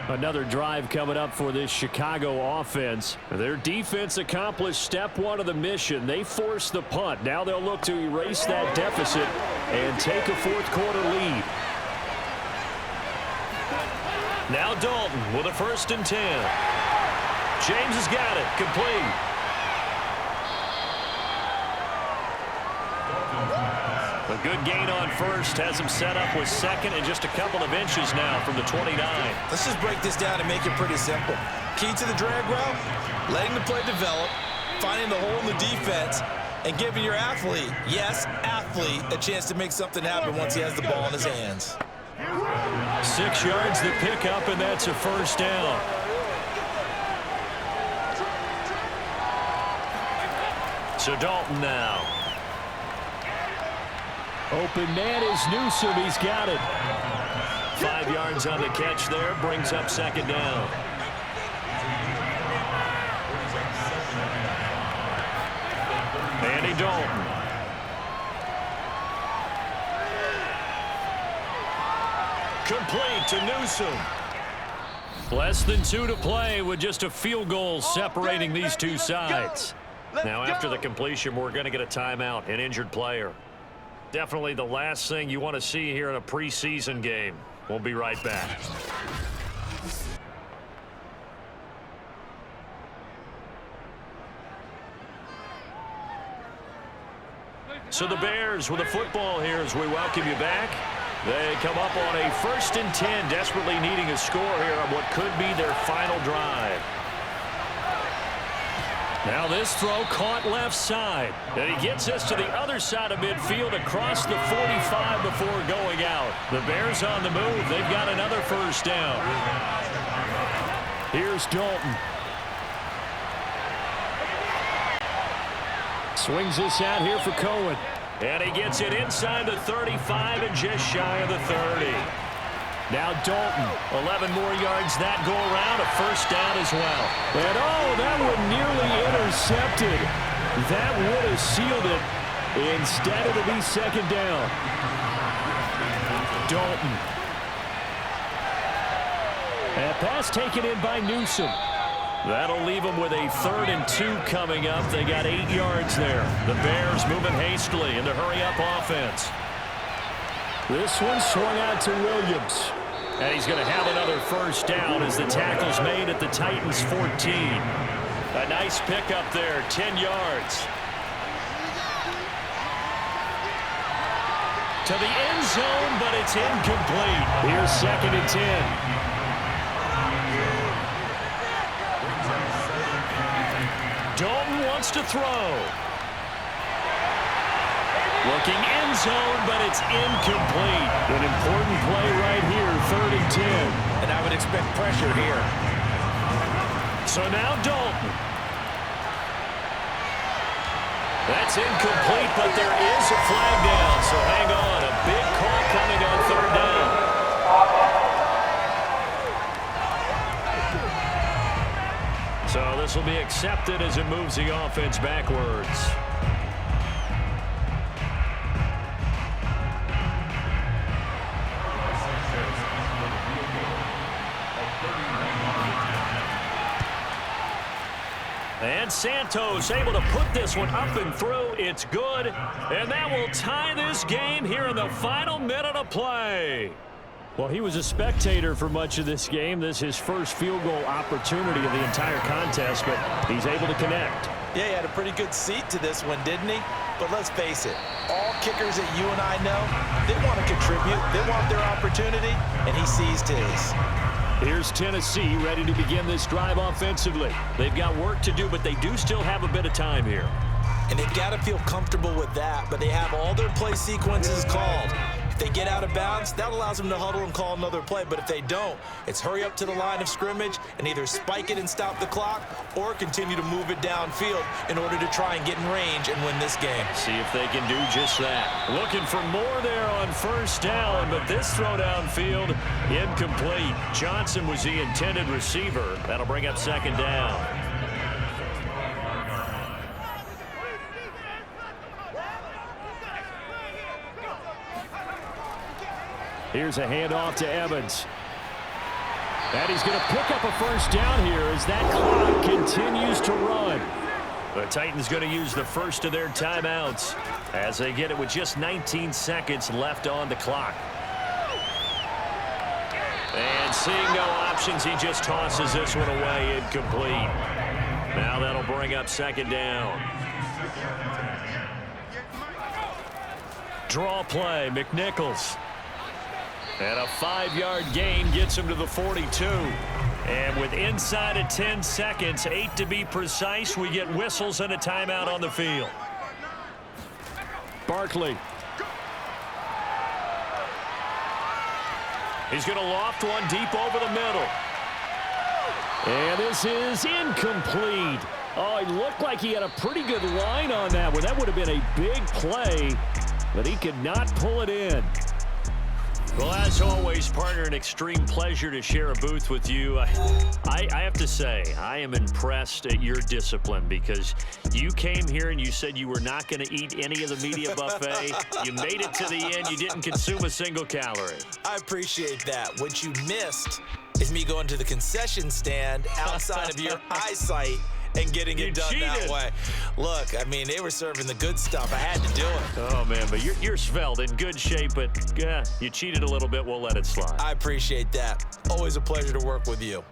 Another drive coming up for this Chicago offense. Their defense accomplished step 1 of the mission. They forced the punt. Now they'll look to erase that deficit and take a 4th quarter lead. Now Dalton with a 1st and 10. James has got it. Complete. A good gain on 1st. Has him set up with 2nd and just a couple of inches now from the 29. Let's just break this down and make it pretty simple. Key to the drag route, letting the play develop, finding the hole in the defense, and giving your athlete, yes, athlete, a chance to make something happen once he has the ball in his hands. 6 yards the pickup, and that's a 1st down. So Dalton now. Open man is Newsome. He's got it. 5 yards on the catch there. Brings up second down. Andy Dalton. Complete to Newsome. Less than 2 to play with just a field goal separating these two sides. Now after the completion, we're going to get a timeout, an injured player. Definitely the last thing you want to see here in a preseason game. We'll be right back. So the Bears with the football here as we welcome you back. They come up on a 1st and 10, desperately needing a score here on what could be their final drive. Now this throw caught left side. And he gets us to the other side of midfield across the 45 before going out. The Bears on the move. They've got another first down. Here's Dalton. Swings this out here for Cohen. And he gets it inside the 35 and just shy of the 30. Now Dalton, 11 more yards that go around, a first down as well. And oh, that one nearly intercepted. That would have sealed it. Instead, it'll be second down. Dalton. And pass taken in by Newsome. That'll leave them with a 3rd and 2 coming up. They got 8 yards there. The Bears moving hastily in the hurry-up offense. This one swung out to Williams. And he's going to have another first down as the tackle's made at the Titans' 14. A nice pickup there, 10 yards. To the end zone, but it's incomplete. Here's 2nd and 10. Dalton wants to throw. Looking end zone, but it's incomplete. An important play right here, 3rd and 10. And I would expect pressure here. So now Dalton. That's incomplete, but there is a flag down. So hang on, a big call coming on 3rd down. So this will be accepted as it moves the offense backwards. And Santos able to put this one up and through. It's good. And that will tie this game here in the final minute of play. Well, he was a spectator for much of this game. This is his first field goal opportunity of the entire contest, but he's able to connect. Yeah, he had a pretty good seat to this one, didn't he? But let's face it, all kickers that you and I know, they want to contribute. They want their opportunity, and he seized his. Here's Tennessee ready to begin this drive offensively. They've got work to do, but they do still have a bit of time here. And they've got to feel comfortable with that, but they have all their play sequences called. If they get out of bounds, that allows them to huddle and call another play. But if they don't, it's hurry up to the line of scrimmage and either spike it and stop the clock or continue to move it downfield in order to try and get in range and win this game. See if they can do just that. Looking for more there on 1st down, but this throw downfield incomplete. Johnson was the intended receiver. That'll bring up 2nd down. Here's a handoff to Evans. And he's going to pick up a first down here as that clock continues to run. The Titans going to use the first of their timeouts as they get it with just 19 seconds left on the clock. And seeing no options, he just tosses this one away, incomplete. Now that'll bring up 2nd down. Draw play, McNichols. And a 5-yard gain gets him to the 42. And with inside of 10 seconds, 8 to be precise, we get whistles and a timeout on the field. Barkley. He's going to loft one deep over the middle. And this is incomplete. Oh, it looked like he had a pretty good line on that one. That would have been a big play, but he could not pull it in. Well, as always, partner, an extreme pleasure to share a booth with you. I have to say, I am impressed at your discipline because you came here and you said you were not going to eat any of the media buffet. You made it to the end. You didn't consume a single calorie. I appreciate that. What you missed is me going to the concession stand outside of your eyesight and getting it done that way. Look, I mean, they were serving the good stuff. I had to do it. Oh, man, but you're svelte, in good shape, but you cheated a little bit. We'll let it slide. I appreciate that. Always a pleasure to work with you.